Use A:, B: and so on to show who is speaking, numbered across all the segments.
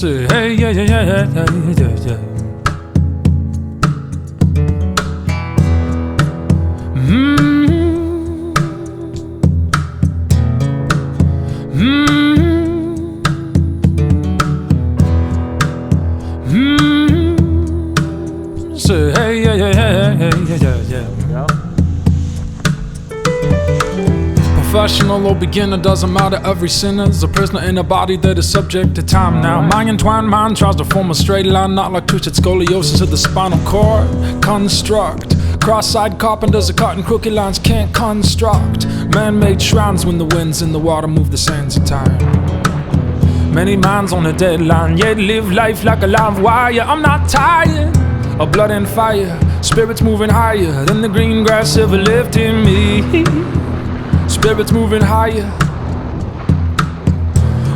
A: Say, hey, yeah, yeah, yeah, yeah, yeah, yeah, yeah. Say, hey, yeah, yeah, yeah, yeah, yeah, yeah, yeah. Professional or beginner, doesn't matter, every sinner's a prisoner in a body that is subject to time now. My entwined mind tries to form a straight line, not like twisted scoliosis of the spinal cord. Construct cross-eyed carpenters are cutting crooked lines, can't construct man-made shrines when the winds in the water move the sands of time. Many minds on a deadline, yet live life like a live wire. I'm not tired of blood and fire, spirits moving higher than the green grass ever lived in me. Spirits moving higher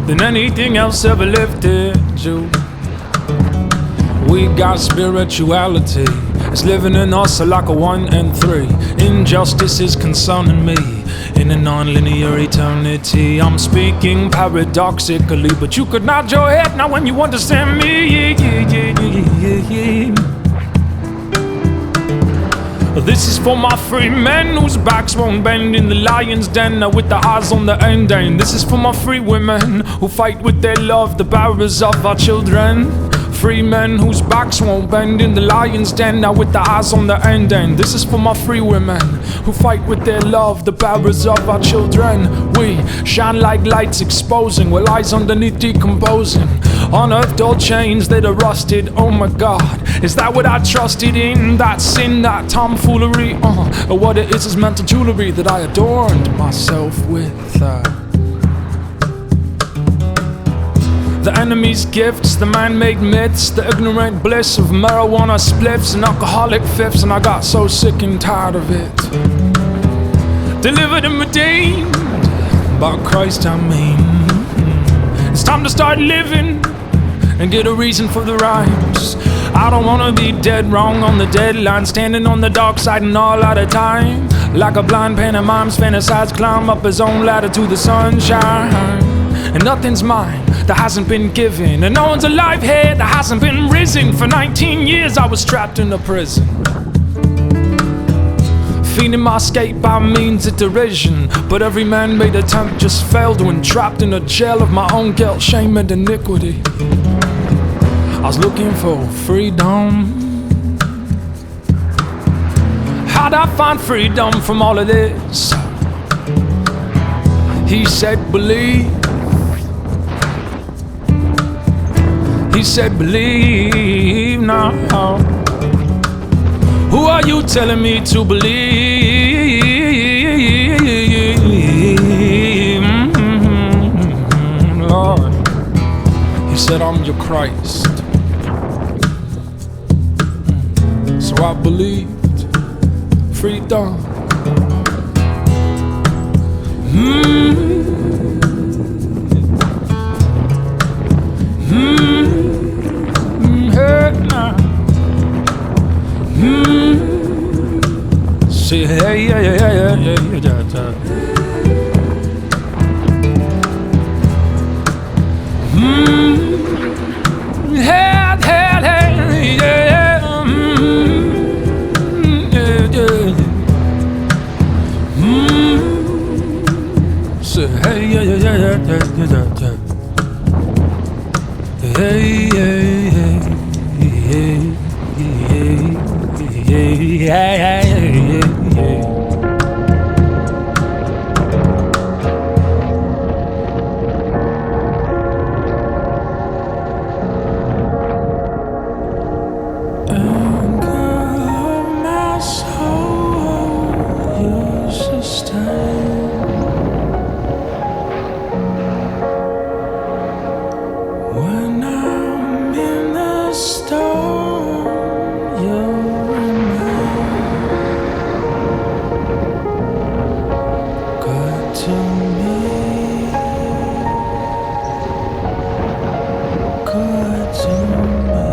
A: than anything else ever lifted you. We got spirituality, it's living in us like a 1 and 3. Injustice is concerning me in a non-linear eternity. I'm speaking paradoxically, but you could nod your head now when you understand me. This is for my free men whose backs won't bend in the lion's den with the eyes on the end. This is for my free women who fight with their love, the bearers of our children. Free men whose backs won't bend in the lion's den with the eyes on the end. This is for my free women who fight with their love, the bearers of our children. We shine like lights exposing where lies underneath decomposing. Unearthed old chains that are rusted, oh my God. Is that what I trusted in? That sin, that tomfoolery? Or what it is mental jewelry that I adorned myself with. The enemy's gifts, the man-made myths, the ignorant bliss of marijuana spliffs and alcoholic fifths, and I got so sick and tired of it. Delivered and redeemed by Christ, I mean. It's time to start living and get a reason for the rhymes. I don't wanna be dead wrong on the deadline, standing on the dark side and all out of time. Like a blind pantomime's fantasize, climb up his own ladder to the sunshine. And nothing's mine that hasn't been given, and no one's alive here that hasn't been risen. For 19 years I was trapped in a prison, feeding my escape by means of derision. But every man-made attempt just failed when trapped in a jail of my own guilt, shame and iniquity. I was looking for freedom. How'd I find freedom from all of this? He said believe. He said believe now. Who are you telling me to believe? Lord, he said I'm your Christ. So I believed freedom. Say hey, yeah, yeah, yeah, yeah, yeah, yeah, yeah. Hey, hey, hey, yeah, yeah, yeah. Say hey, yeah, yeah, yeah, yeah, yeah, yeah, yeah. Hey, hey, hey, hey, hey, hey, hey, hey. When I'm in the storm, you're in good to me, good to me.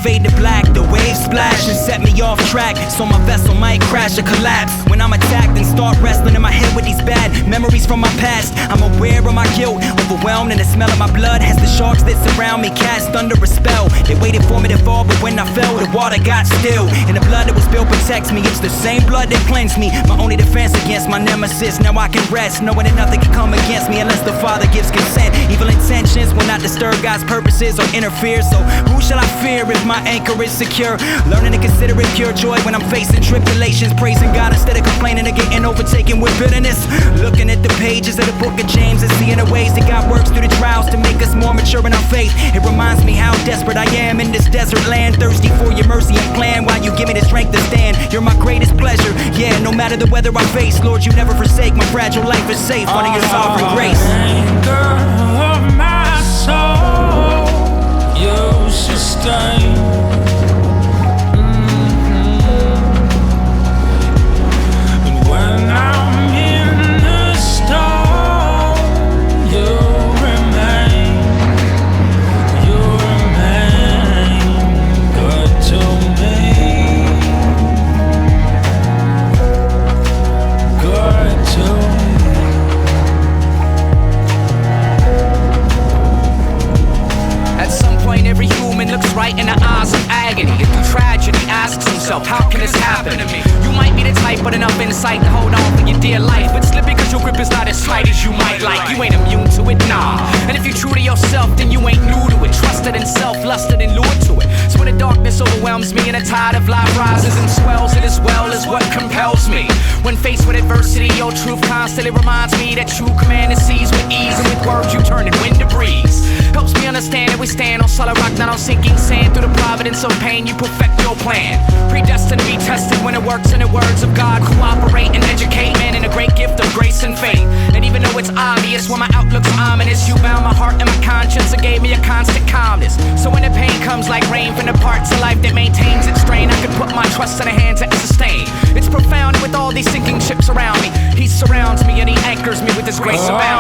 B: fade to black. The waves splash and set me off track, so my vessel might crash or collapse. When I'm attacked and start wrestling in my head with these bad memories from my past, I'm aware of my guilt, overwhelmed, and the smell of my blood has the sharks that surround me cast under a spell. They waited for me to fall, but when I fell, the water got still, and the blood that was spilled protects me. It's the same blood that cleansed me, my only defense against my nemesis. Now I can rest, knowing that nothing can come against me unless the Father gives consent. Evil intentions will not disturb God's purposes or interfere, so who shall I fear if my anchor is secure? Learning to consider it pure joy when I'm facing tribulations, praising God instead of complaining or getting overtaken with bitterness. Looking at the pages of the book of James and seeing the ways that God works through the trials to make us more mature in our faith. It reminds me how desperate I am in this desert land, thirsty for your mercy and plan while you give me the strength to stand. You're my greatest pleasure, yeah, no matter the weather I face. Lord, you never forsake, my fragile life is safe under your sovereign grace.
A: Anchor of my soul, you sustain.
C: Looks right in the eyes of agony. If the tragedy asks himself, how can this happen to me? You might be the type with enough insight to hold on for your dear life, but slip because your grip is not as slight as you might like. You ain't immune to it, nah. And if you're true to yourself, then you ain't new to it. Trusted in self, lusted and lured to it. So when the darkness overwhelms me and the tide of life rises and swells, it as well as what compels me. When faced with adversity, your truth constantly reminds me that true command is seized with ease, and with words you turn in wind to breeze. Helps me understand that we stand on solid rock, not on sinking sand. Through the providence of pain, you perfect your plan. Predestined to be tested when it works in the words of God. Cooperate and educate man in a great gift of grace and faith. And even though it's obvious when my outlook's ominous, you bound my heart and my conscience and gave me a constant calmness. So when the pain comes like rain from the parts of life that maintains its strain, I can put my trust in the hands that sustain. It's profound with all these sinking ships around me. He surrounds me and he anchors me with his grace abound.